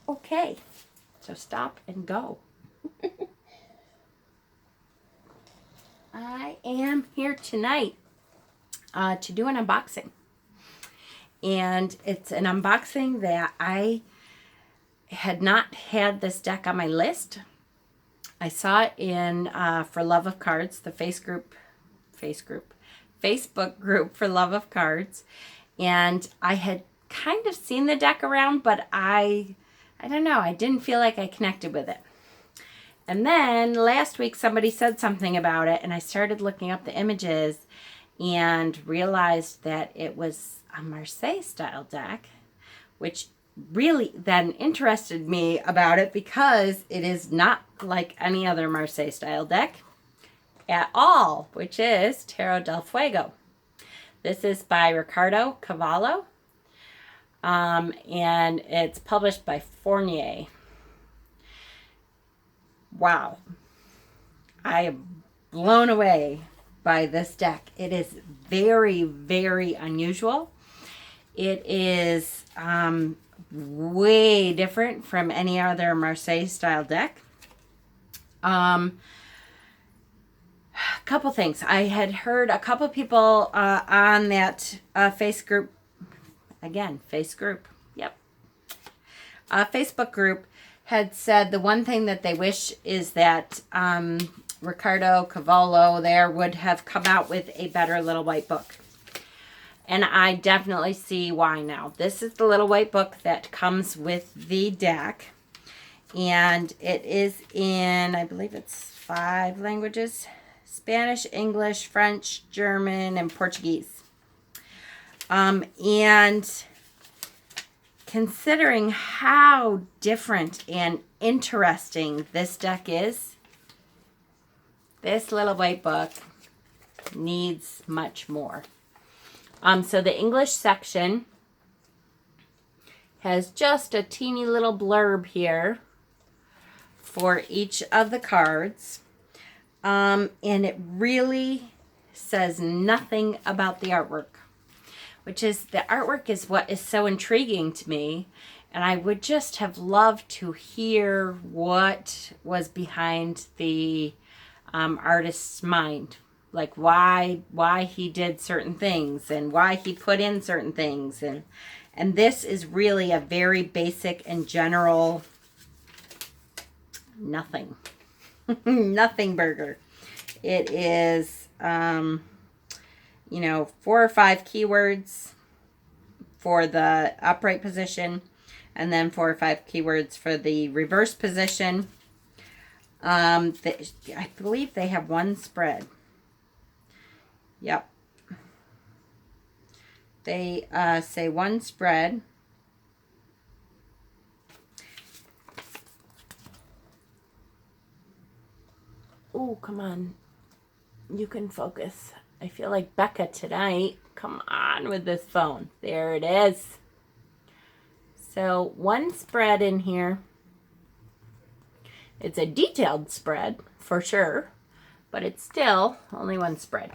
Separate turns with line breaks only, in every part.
Okay, so stop and go. I am here tonight to do an unboxing. And it's an unboxing that I had not had this deck on my list. I saw it in For Love of Cards, the Facebook group for Love of Cards. And I had kind of seen the deck around, but I don't know, I didn't feel like I connected with it. And then last week somebody said something about it, and I started looking up the images and realized that it was a Marseille style deck, which really then interested me about it because it is not like any other Marseille style deck at all, which is Tarot del Fuego. This is by Ricardo Cavallo. And it's published by Fournier. Wow. I am blown away by this deck. It is very, very unusual. It is way different from any other Marseille style deck. A couple things. I had heard a couple people on that Facebook group. Facebook group had said the one thing that they wish is that Ricardo Cavallo there would have come out with a better little white book. And I definitely see why now. This is the little white book that comes with the deck. And it is in, I believe it's 5 languages: Spanish, English, French, German, and Portuguese. And considering how different and interesting this deck is, this little white book needs much more. So the English section has just a teeny little blurb here for each of the cards. And it really says nothing about the artwork, which is, the artwork is what is so intriguing to me. And I would just have loved to hear what was behind the artist's mind. Like why he did certain things and why he put in certain things. And this is really a very basic and general nothing. Nothing burger. It is, 4 or 5 keywords for the upright position, and then 4 or 5 keywords for the reverse position. I believe they have 1 spread. Yep. They say 1 spread. Oh, come on. You can focus. I feel like Becca tonight. Come on with this phone. There it is. So 1 spread in here. It's a detailed spread for sure, but it's still only 1 spread.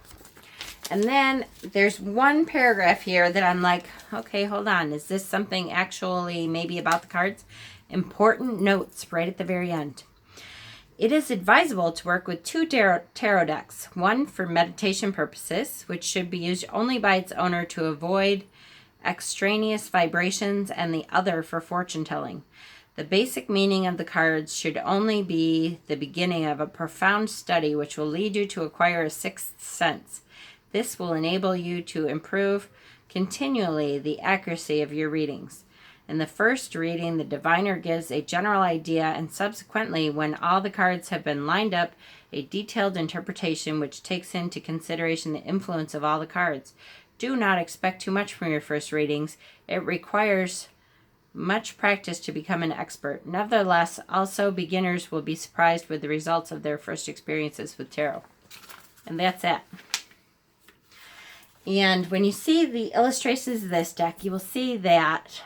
And then there's 1 paragraph here that I'm like, okay, hold on. Is this something actually maybe about the cards? Important notes right at the very end. It is advisable to work with 2 tarot decks, one for meditation purposes, which should be used only by its owner to avoid extraneous vibrations, and the other for fortune telling. The basic meaning of the cards should only be the beginning of a profound study which will lead you to acquire a 6th sense. This will enable you to improve continually the accuracy of your readings. In the first reading, the diviner gives a general idea, and subsequently, when all the cards have been lined up, a detailed interpretation which takes into consideration the influence of all the cards. Do not expect too much from your first readings. It requires much practice to become an expert. Nevertheless, also beginners will be surprised with the results of their first experiences with tarot. And that's it. And when you see the illustrations of this deck, you will see that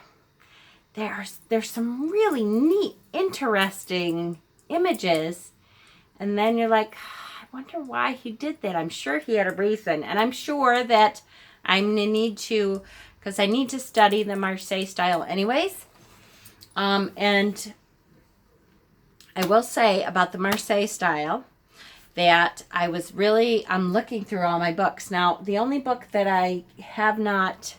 there's some really neat, interesting images. And then you're like, I wonder why he did that. I'm sure he had a reason. And I'm sure that I'm going to need to, because I need to study the Marseille style anyways. And I will say about the Marseille style that I'm looking through all my books. Now, the only book that I have not,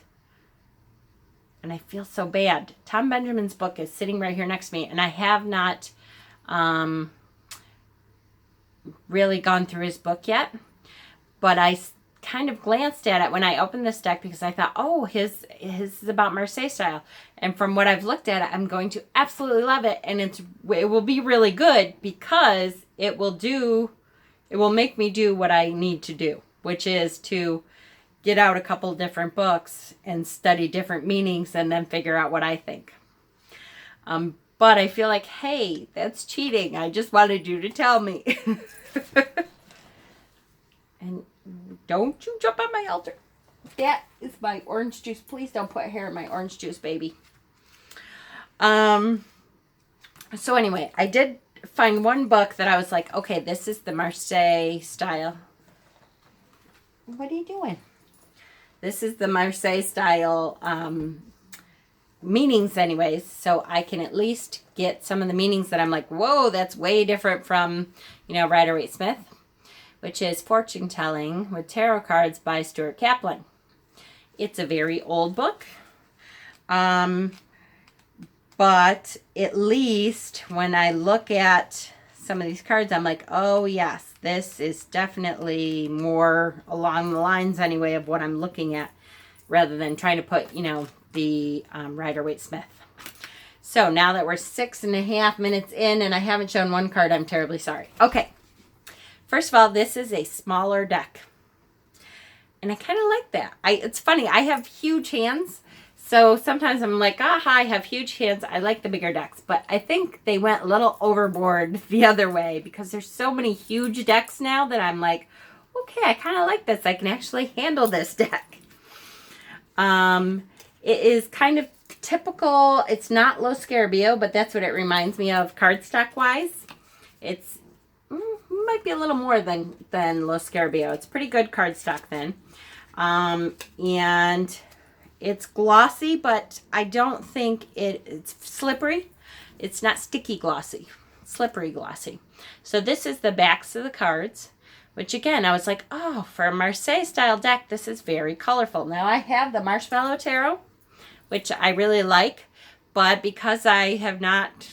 and I feel so bad, Tom Benjamin's book is sitting right here next to me, and I have not really gone through his book yet, but I kind of glanced at it when I opened this deck because I thought, oh, his is about Marseille style. And from what I've looked at, I'm going to absolutely love it. And it will be really good because it will make me do what I need to do, which is to get out a couple different books and study different meanings and then figure out what I think. But I feel like, hey, that's cheating. I just wanted you to tell me. And don't you jump on my altar. That is my orange juice. Please don't put hair in my orange juice, baby. So anyway, I did find one book that I was like, okay, this is the Marseille style. What are you doing? This is the Marseille style meanings anyways, so I can at least get some of the meanings that I'm like, whoa, that's way different from, Rider-Waite-Smith, which is Fortune Telling with Tarot Cards by Stuart Kaplan. It's a very old book, but at least when I look at some of these cards, I'm like, oh yes, this is definitely more along the lines anyway of what I'm looking at, rather than trying to put, the Rider-Waite-Smith. So now that we're 6.5 minutes in and I haven't shown one card, I'm terribly sorry. Okay. First of all, this is a smaller deck. And I kind of like that. It's funny. I have huge hands. So sometimes I'm like, I have huge hands. I like the bigger decks. But I think they went a little overboard the other way because there's so many huge decks now that I'm like, okay, I kind of like this. I can actually handle this deck. It is kind of typical. It's not Lo Scarabeo, but that's what it reminds me of cardstock wise. It's might be a little more than Lo Scarabeo. It's pretty good cardstock then. And it's glossy, but I don't think it's slippery. It's not sticky glossy. Slippery glossy. So this is the backs of the cards, which again, I was like, oh, for a Marseille style deck, this is very colorful. Now I have the Marshmallow Tarot, which I really like, but because I have not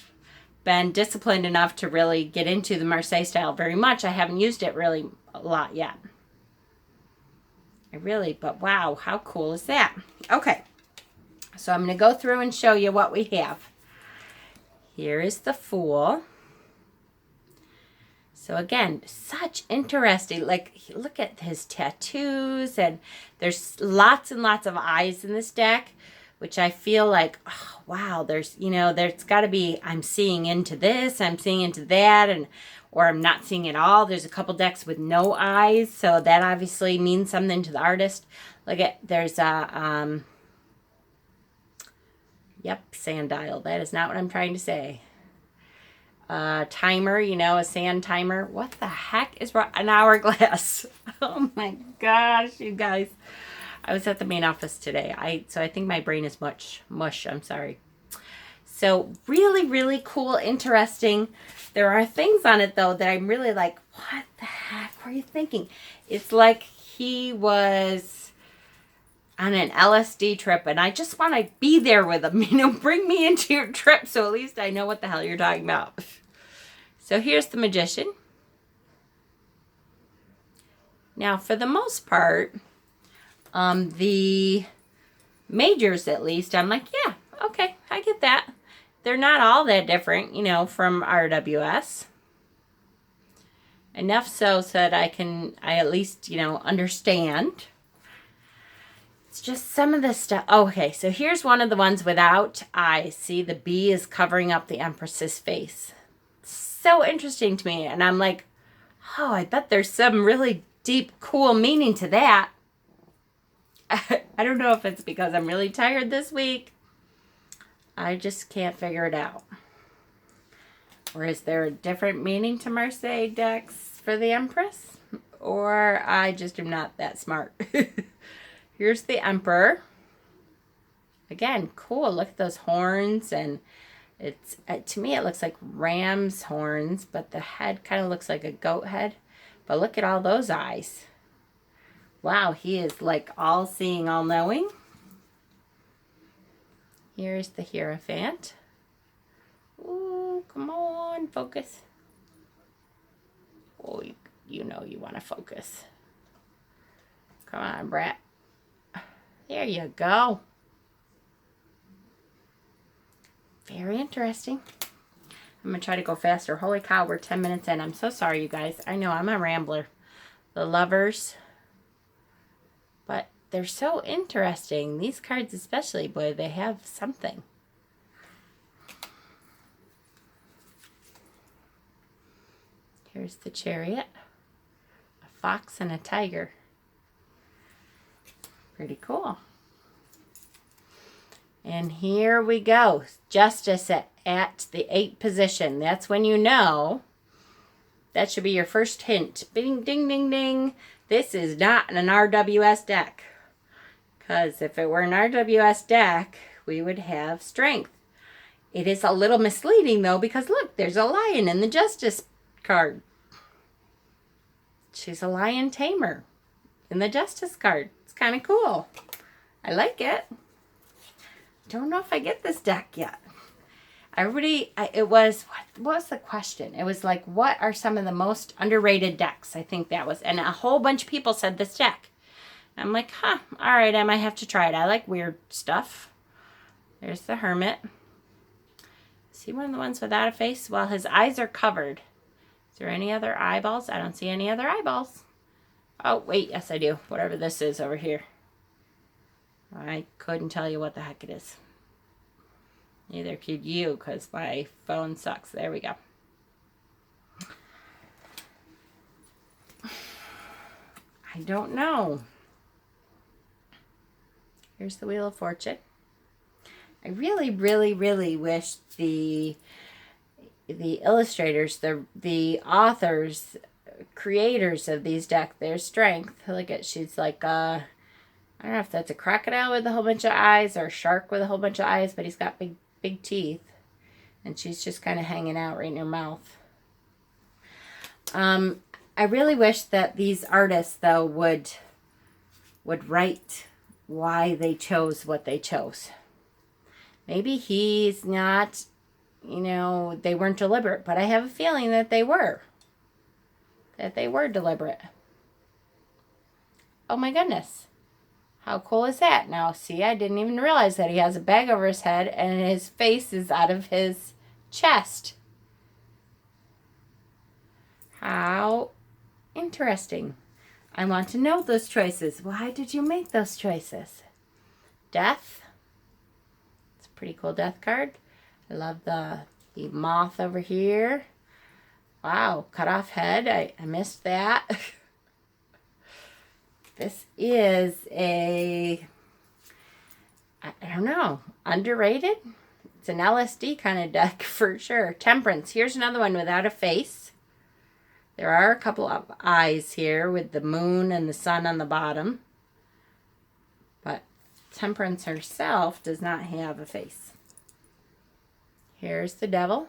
been disciplined enough to really get into the Marseille style very much, I haven't used it really a lot yet. But wow, how cool is that? Okay, so I'm going to go through and show you what we have. Here is the Fool. So again, such interesting, like, look at his tattoos, and there's lots and lots of eyes in this deck, which I feel like, oh, wow, there's got to be, I'm seeing into this, I'm seeing into that, or I'm not seeing it all. There's a couple decks with no eyes, so that obviously means something to the artist. Look at, there's a, sand dial. That is not what I'm trying to say. Timer, a sand timer. What the heck is wrong? An hourglass. Oh my gosh, you guys. I was at the main office today. So I think my brain is mush. I'm sorry. So really, really cool, interesting. There are things on it though that I'm really like, what the heck were you thinking? It's like he was on an LSD trip and I just want to be there with him. Bring me into your trip so at least I know what the hell you're talking about. So here's the Magician. Now for the most part, the majors at least, I'm like, yeah, okay, I get that. They're not all that different, from RWS. Enough so that I at least, understand. It's just some of this stuff. Okay, so here's one of the ones without eyes. See, the bee is covering up the Empress's face. So interesting to me. And I'm like, oh, I bet there's some really deep, cool meaning to that. I don't know if it's because I'm really tired this week. I just can't figure it out. Or is there a different meaning to Marseille decks for the Empress? Or I just am not that smart. Here's the Emperor. Again, cool. Look at those horns and It's to me, it looks like ram's horns, but the head kind of looks like a goat head. But look at all those eyes. Wow, he is like all-seeing, all-knowing. Here's the Hierophant. Ooh, come on, focus. Oh, you know you want to focus. Come on, Brat. There you go. Very interesting. I'm going to try to go faster. Holy cow, we're 10 minutes in. I'm so sorry, you guys. I know I'm a rambler. The Lovers. But they're so interesting. These cards especially, boy, they have something. Here's the Chariot. A fox and a tiger. Pretty cool. And here we go. Justice at the 8th position. That's when you know. That should be your first hint. Bing, ding, ding, ding. This is not an RWS deck. Because if it were an RWS deck, we would have strength. It is a little misleading, though, because look, there's a lion in the Justice card. She's a lion tamer in the Justice card. It's kind of cool. I like it. Don't know if I get this deck yet. It was, what was the question? It was like, what are some of the most underrated decks? I think that was, and a whole bunch of people said this deck. I'm like, all right, I might have to try it. I like weird stuff. There's the Hermit. Is he one of the ones without a face? Well, his eyes are covered. Is there any other eyeballs? I don't see any other eyeballs. Oh, wait, yes I do. Whatever this is over here. I couldn't tell you what the heck it is. Neither could you, because my phone sucks. There we go. I don't know. Here's the Wheel of Fortune. I really, really, really wish the illustrators, the authors, creators of these decks, their strength. Look at, she's like I don't know if that's a crocodile with a whole bunch of eyes or a shark with a whole bunch of eyes, but he's got big teeth. And she's just kind of hanging out right in her mouth. I really wish that these artists, though, would write why they chose what they chose. Maybe he's not, they weren't deliberate, but I have a feeling that they were. That they were deliberate. Oh my goodness. How cool is that? Now, see, I didn't even realize that he has a bag over his head and his face is out of his chest. How interesting. I want to know those choices. Why did you make those choices? Death. It's a pretty cool death card. I love the moth over here. Wow, cut off head. I missed that. This is I don't know, underrated? It's an LSD kind of deck for sure. Temperance. Here's another one without a face. There are a couple of eyes here with the moon and the sun on the bottom. But Temperance herself does not have a face. Here's the Devil.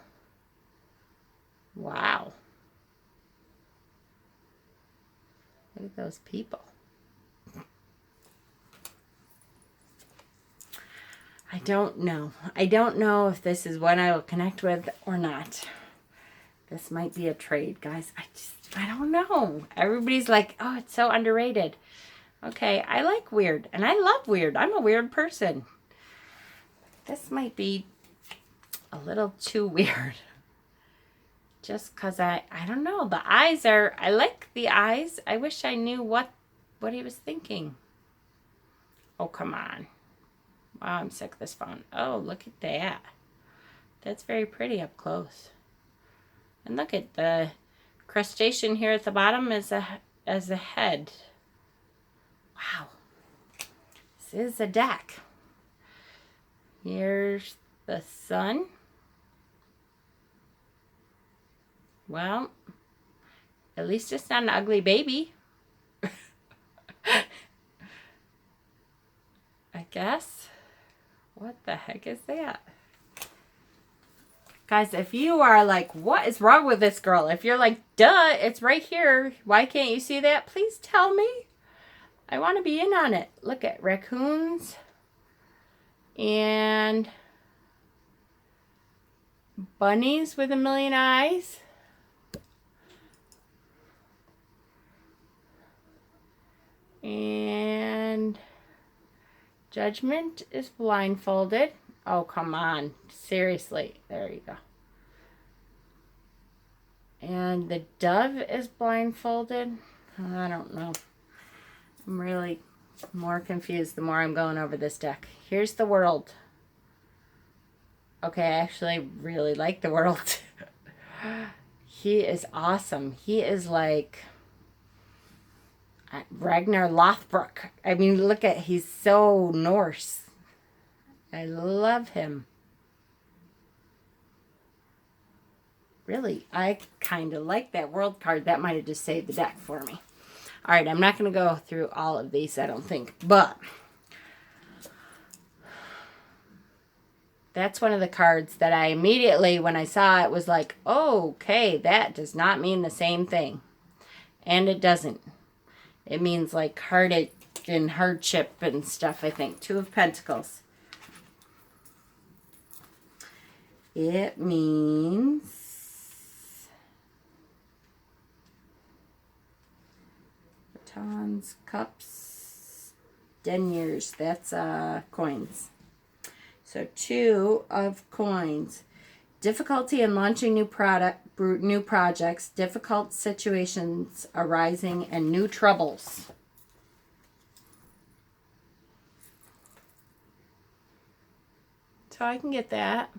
Wow. Look at those people. I don't know. I don't know if this is one I will connect with or not. This might be a trade, guys. I don't know. Everybody's like, oh, it's so underrated. Okay, I like weird, and I love weird. I'm a weird person. This might be a little too weird. Just because I don't know. The eyes are, I like the eyes. I wish I knew what he was thinking. Oh, come on. Wow, I'm sick of this phone. Oh, look at that. That's very pretty up close. And look at the crustacean here at the bottom as a head. Wow. This is a deck. Here's the sun. Well, at least it's not an ugly baby. I guess. What the heck is that? Guys, if you are like, what is wrong with this girl? If you're like, duh, it's right here. Why can't you see that? Please tell me. I want to be in on it. Look at raccoons and bunnies with a million eyes. And Judgment is blindfolded. Oh, come on. Seriously. There you go. And the dove is blindfolded. I don't know. I'm really more confused the more I'm going over this deck. Here's the world. Okay, I actually really like the world. He is awesome. He is like Ragnar Lothbrok. I mean, look at, he's so Norse. I love him. Really, I kind of like that world card. That might have just saved the deck for me. All right, I'm not going to go through all of these, I don't think. But that's one of the cards that I immediately, when I saw it, was like, oh, okay, that does not mean the same thing. And it doesn't. It means like heartache and hardship and stuff, I think. Two of Pentacles. It means batons, cups, deniers. That's coins. So 2 of coins. Difficulty in launching new projects, difficult situations arising, and new troubles. So I can get that.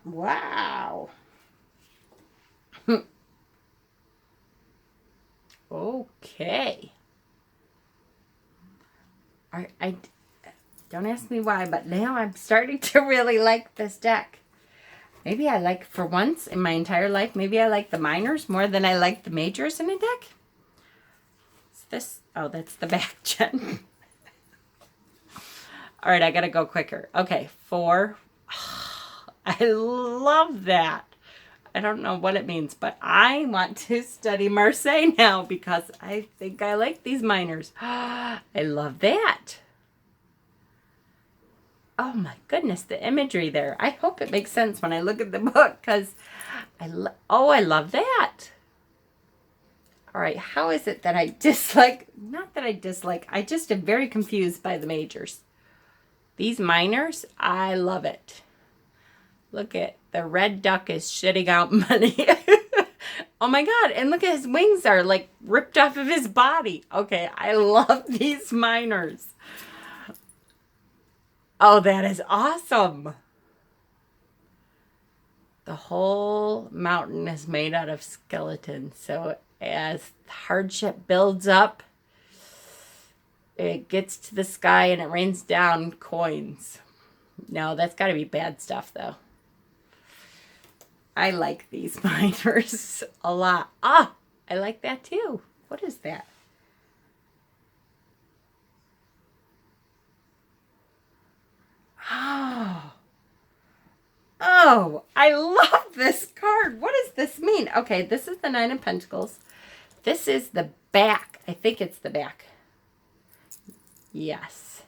Wow. Okay. I don't ask me why, but now I'm starting to really like this deck. Maybe I like, for once in my entire life, maybe I like the minors more than I like the majors in a deck. Is this? Oh, that's the back, Jen. All right, I gotta go quicker. Okay, 4. I love that. I don't know what it means, but I want to study Marseille now because I think I like these minors. I love that. Oh my goodness, the imagery there. I hope it makes sense when I look at the book because I love that. All right, how is it that I dislike, not that I dislike, I just am very confused by the majors. These minors, I love it. Look at, the red duck is shitting out money. Oh my God, and look at his wings are like ripped off of his body. Okay, I love these minors. Oh, that is awesome. The whole mountain is made out of skeletons. So as hardship builds up, it gets to the sky and it rains down coins. No, that's got to be bad stuff, though. I like these minors a lot. Ah, I like that too. What is that? Oh. Oh, I love this card. What does this mean? Okay, this is the 9 of Pentacles. This is the back. I think it's the back. Yes.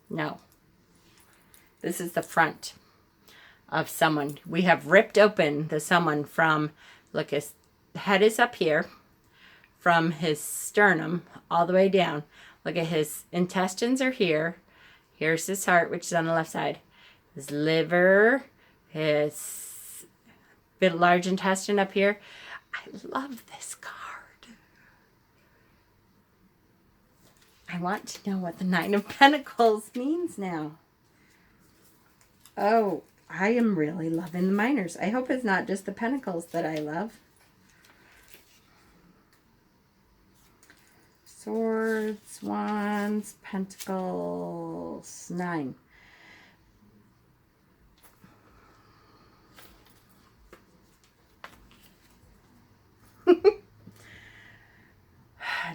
No. This is the front of someone. We have ripped open the someone from, look, his head is up here, from his sternum all the way down. Look at his intestines are here. Here's his heart, which is on the left side. His liver, his bit large intestine up here. I love this card. I want to know what the 9 of Pentacles means now. Oh, I am really loving the minors. I hope it's not just the Pentacles that I love. Swords, Wands, Pentacles, 9.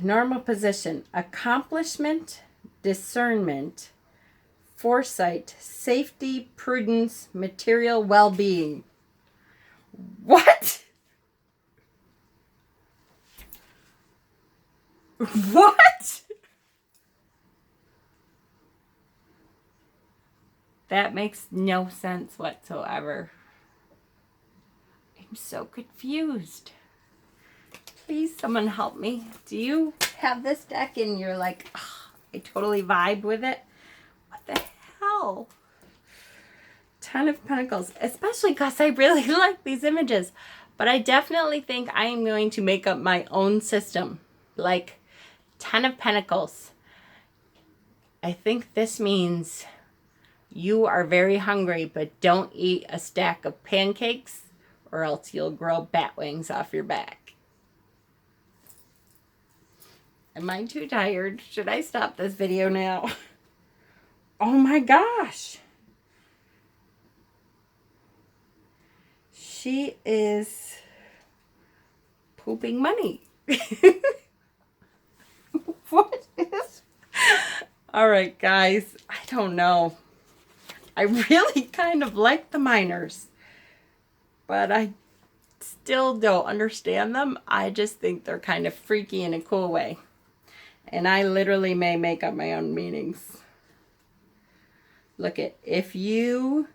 Normal position. Accomplishment, discernment, foresight, safety, prudence, material well-being. What? What? That makes no sense whatsoever. I'm so confused. Please, someone help me. Do you have this deck and you're like, oh, I totally vibe with it? What the hell? Ten of Pentacles, especially because I really like these images. But I definitely think I am going to make up my own system. Like Ten of Pentacles. I think this means you are very hungry, but don't eat a stack of pancakes or else you'll grow bat wings off your back. Am I too tired? Should I stop this video now? Oh my gosh. She is pooping money. What is... All right, guys. I don't know. I really kind of like the minors, but I still don't understand them. I just think they're kind of freaky in a cool way. And I literally may make up my own meanings. Look at, if you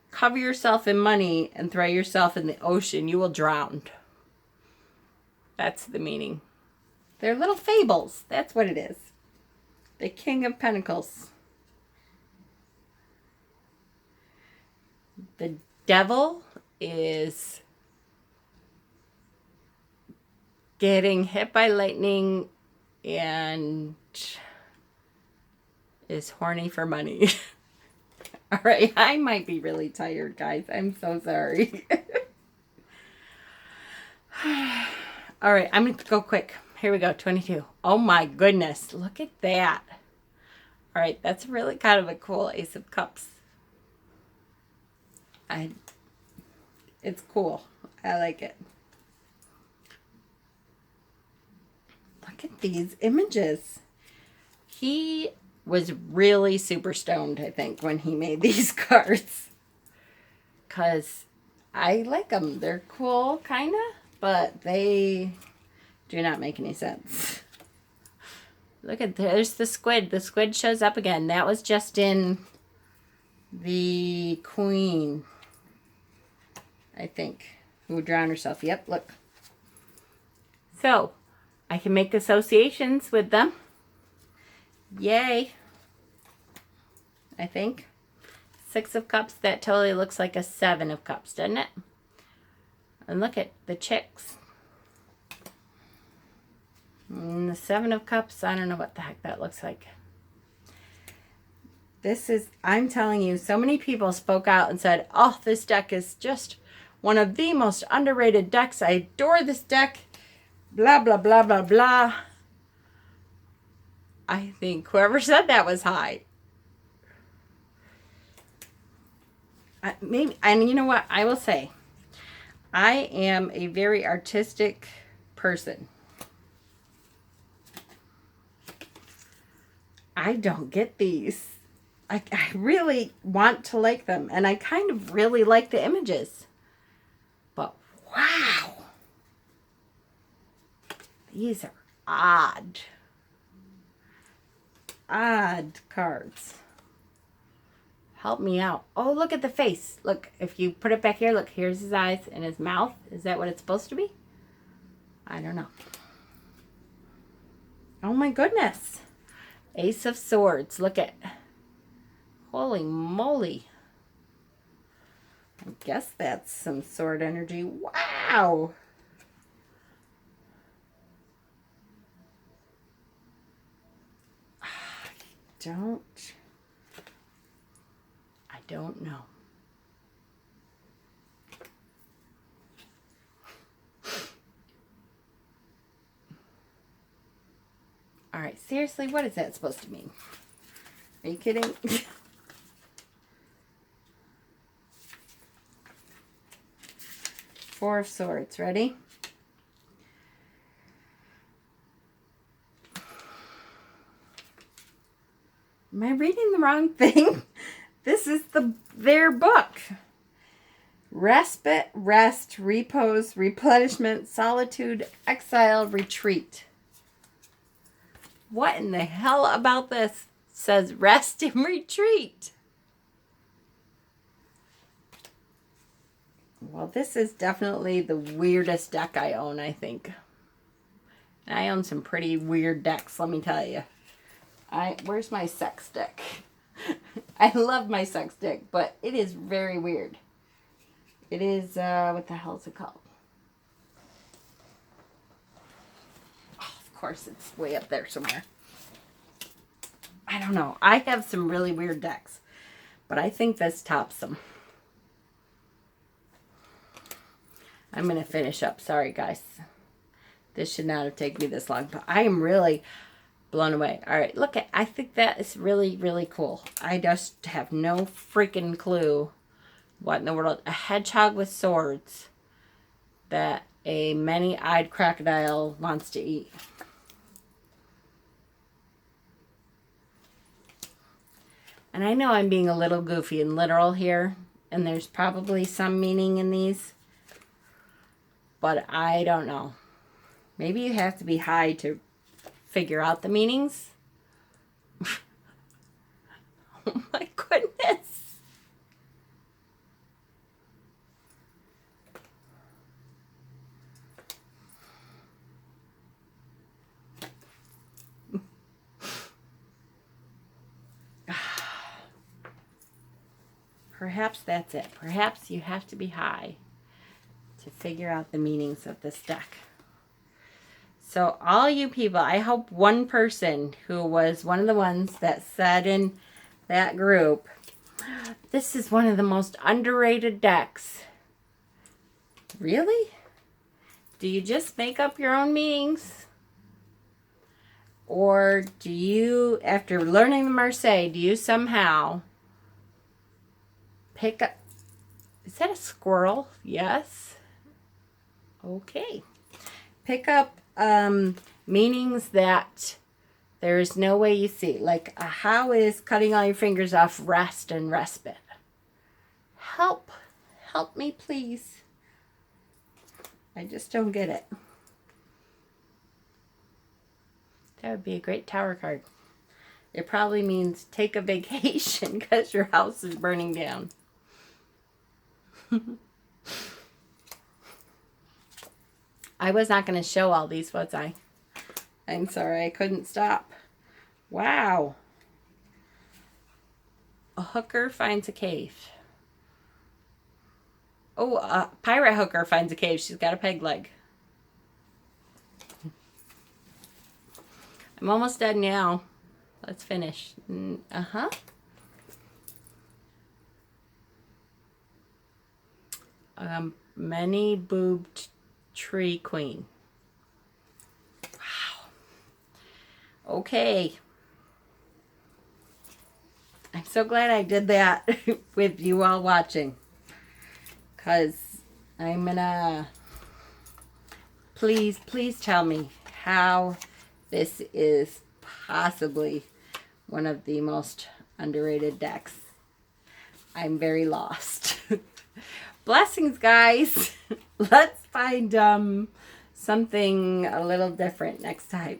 cover yourself in money and throw yourself in the ocean, you will drown. That's the meaning. They're little fables. That's what it is. The King of Pentacles. The Devil is getting hit by lightning and is horny for money. All right, I might be really tired, guys. I'm so sorry. All right, I'm going to go quick. Here we go, 22. Oh my goodness, look at that. All right, that's really kind of a cool Ace of Cups. It's cool. I like it. Look at these images. He was really super stoned, I think, when he made these cards. Because I like them. They're cool, kind of, but they do not make any sense. Look at, there's the squid. The squid shows up again. That was just in the Queen, I think, who drowned herself. Yep, look. So, I can make associations with them. Yay. I think. Six of Cups, that totally looks like a Seven of Cups, doesn't it? And look at the chicks. And the Seven of Cups, I don't know what the heck that looks like. This is, I'm telling you, so many people spoke out and said, oh, this deck is just one of the most underrated decks. I adore this deck. Blah, blah, blah, blah, blah. I think whoever said that was high. Maybe, and you know what? I will say, I am a very artistic person. I don't get these. I really want to like them, and I kind of really like the images. But wow. These are odd. Odd cards. Help me out. Oh, look at the face. Look, if you put it back here, look, here's his eyes and his mouth. Is that what it's supposed to be? I don't know. Oh my goodness. Ace of Swords. Look at. Holy moly. I guess that's some sword energy. Wow. I don't know. All right, seriously, what is that supposed to mean? Are you kidding? Four of Swords, ready? Am I reading the wrong thing? This is their book. Respite, rest, repose, replenishment, solitude, exile, retreat. What in the hell about this says rest and retreat? Well, this is definitely the weirdest deck I own, I think. And I own some pretty weird decks, let me tell you. Where's my sex deck? I love my sex deck, but it is very weird. It is, what the hell is it called? Oh, of course, it's way up there somewhere. I don't know. I have some really weird decks, but I think this tops them. I'm going to finish up. Sorry, guys. This should not have taken me this long, but I am really blown away. All right, look, I think that is really, really cool. I just have no freaking clue what in the world. A hedgehog with swords that a many-eyed crocodile wants to eat. And I know I'm being a little goofy and literal here, and there's probably some meaning in these, but I don't know. Maybe you have to be high to figure out the meanings. Oh my goodness. Perhaps that's it. Perhaps you have to be high to figure out the meanings of this deck. So all you people, I hope one person who was one of the ones that said in that group, this is one of the most underrated decks. Really? Do you just make up your own meanings? Or do you, after learning the Marseille, do you somehow pick up, is that a squirrel? Yes. Okay. Pick up meanings that there is no way you see. Like, how is cutting all your fingers off rest and respite? Help me, please. I just don't get it. That would be a great tower card. It probably means take a vacation because your house is burning down. I was not going to show all these, was I? I'm sorry, I couldn't stop. Wow. A hooker finds a cave. Oh, a pirate hooker finds a cave. She's got a peg leg. I'm almost done now. Let's finish. Many-boobed tree queen. Wow. Okay. I'm so glad I did that with you all watching. Because I'm gonna... Please tell me how this is possibly one of the most underrated decks. I'm very lost. Blessings, guys. Let's find something a little different next time.